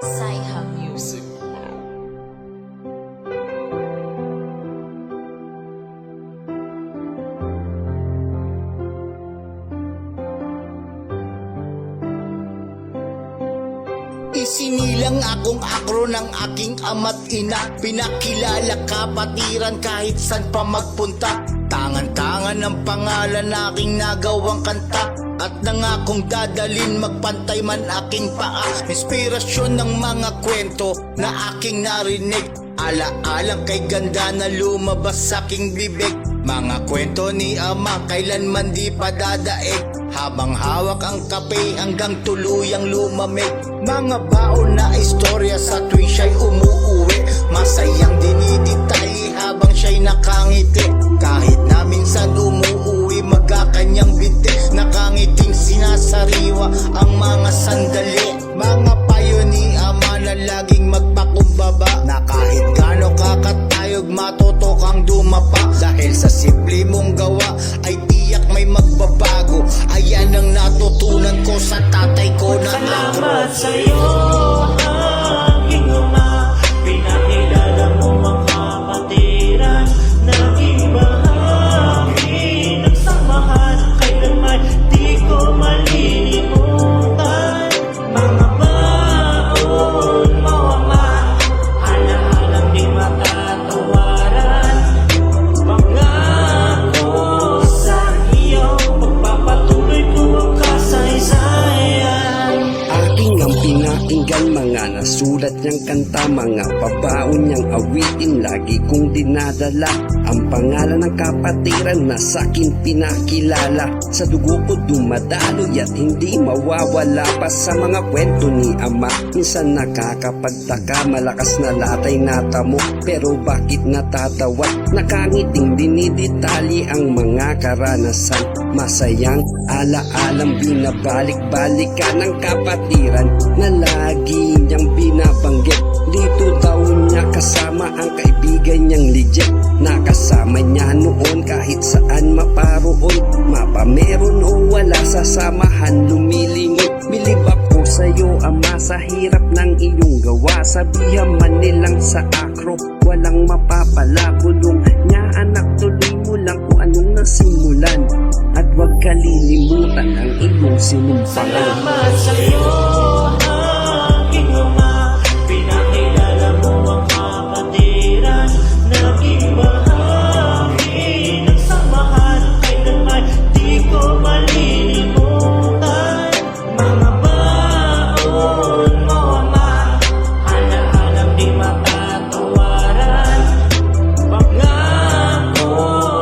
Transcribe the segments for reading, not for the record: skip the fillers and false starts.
Saiha Music. Isinilang akong akro ng aking ama't ina. Pinakilala kapatiran kahit san pa magpunta. Tangan-tangan ang pangalan aking nagawang kanta. At nangakong dadalin magpantay man aking paa. Inspirasyon ng mga kwento na aking narinig. Ala-alang kay ganda na lumabas sa aking bibig. Mga kwento ni ama kailanman di pa dadaig. Habang hawak ang kape hanggang tuluyang lumamig. Mga baon na istorya sa tuwing siya'y umuuwi. Masayang diniditay habang siya'y nakangiti. Kahit na minsan umuuwi magkakanyang binti. Nakangiting sinasariwa ang mga sandali. Mga payo ni ama na laging magpakumbaba. Na kahit gaano kakatayog matutok ang dumapa. Dahil sa simple mong gawa ay tiyak may magbabago. Ayan ang natutunan ko sa tatay ko na salamat sa'yo, aking ama. Pinakilala mo ang kapatiran. Naging bahagi ng samahan. Kailanman di ko malilimutan. Mga baon mo ama, alalang di matatawaran. Pangako sa iyo, pagpapatuloy ko ang kasaysayan. Aking ang pinakinggan mga nasulat niyang kanta, mga pabaon niyang awitin, lagi kong dinadala. Ang pangalan ng kapatiran na sa'kin pinakilala. Sa dugo ko dumadaloy at hindi mawawala pa sa mga kwento ni ama. Minsan nakakapagtaka, malakas na latay natamo, pero bakit natatawa? Nakangiting dinidetali ang mga karanasan. Masayang ala-alang binabalik-balikan ng kapatiran na lagi niyang binabanggit. Dito daw niya kasama ang kaibigan niyang legit. Nakasama niya noon kahit saan maparoon. Mapameron o wala sa samahan lumilingit. Bilib ako sa'yo ama sa hirap ng iyong gawa. Sabihan man nilang sa akro walang mapapala. Bulong niya anak, tuloy mo lang kung anong nasimulan. At huwag kalilimutan ang iyong sinumpangan. Salamat sa'yo, aking ama. Pinakilala mo ang kapatiran. Naging bahagi ng samahan. Kailanman di ko malilimutan. Mga baon mo ama, alalang di matatawaran. Pangako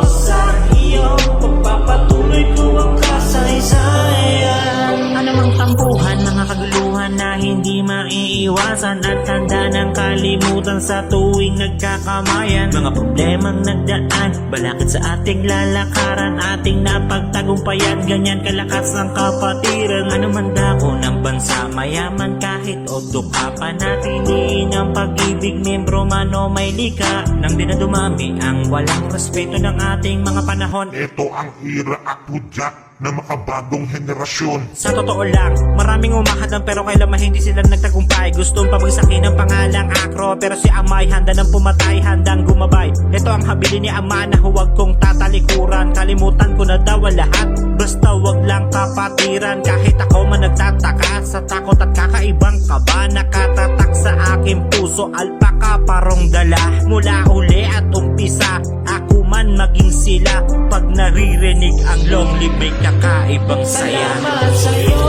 sa iyo, pagpapatuloy ko ang kasaysayan. Anumang tampuhan, mga kaguluhan na hindi maiiwasan. At tanda ng kalimutan sa tuwing nagkakamayan. Mga problemang nagdaan, balakid sa ating lalakaran. Ating napagtagumpayan, ganyan kalakas ang kapatiran. Anuman dako ng bansa, mayaman kahit o duka. Panatiliin ang pag-ibig, membro man o may lika. Nang dinadumami ang walang respeto ng ating mga panahon. Ito ang era at hudyat na makabagong henerasyon. Sa totoo lang, maraming umahadang pero kailan hindi sila nagtagumpay. Gustong pabagsakin ang pangalang akro, pero si amay handa ng pumatay, handang gumabay. Ito ang habili ni ama na huwag kong tatalikuran. Kalimutan ko na daw ang lahat, basta wag lang kapatiran. Kahit ako man nagtataka sa takot at kakaibang kaba, nakatatak sa aking puso, alpaka parong dala. Mula uli at umpisa, ako man maging sila. Pag naririnig ang long live may kakaibang saya. Salamat sa'yo,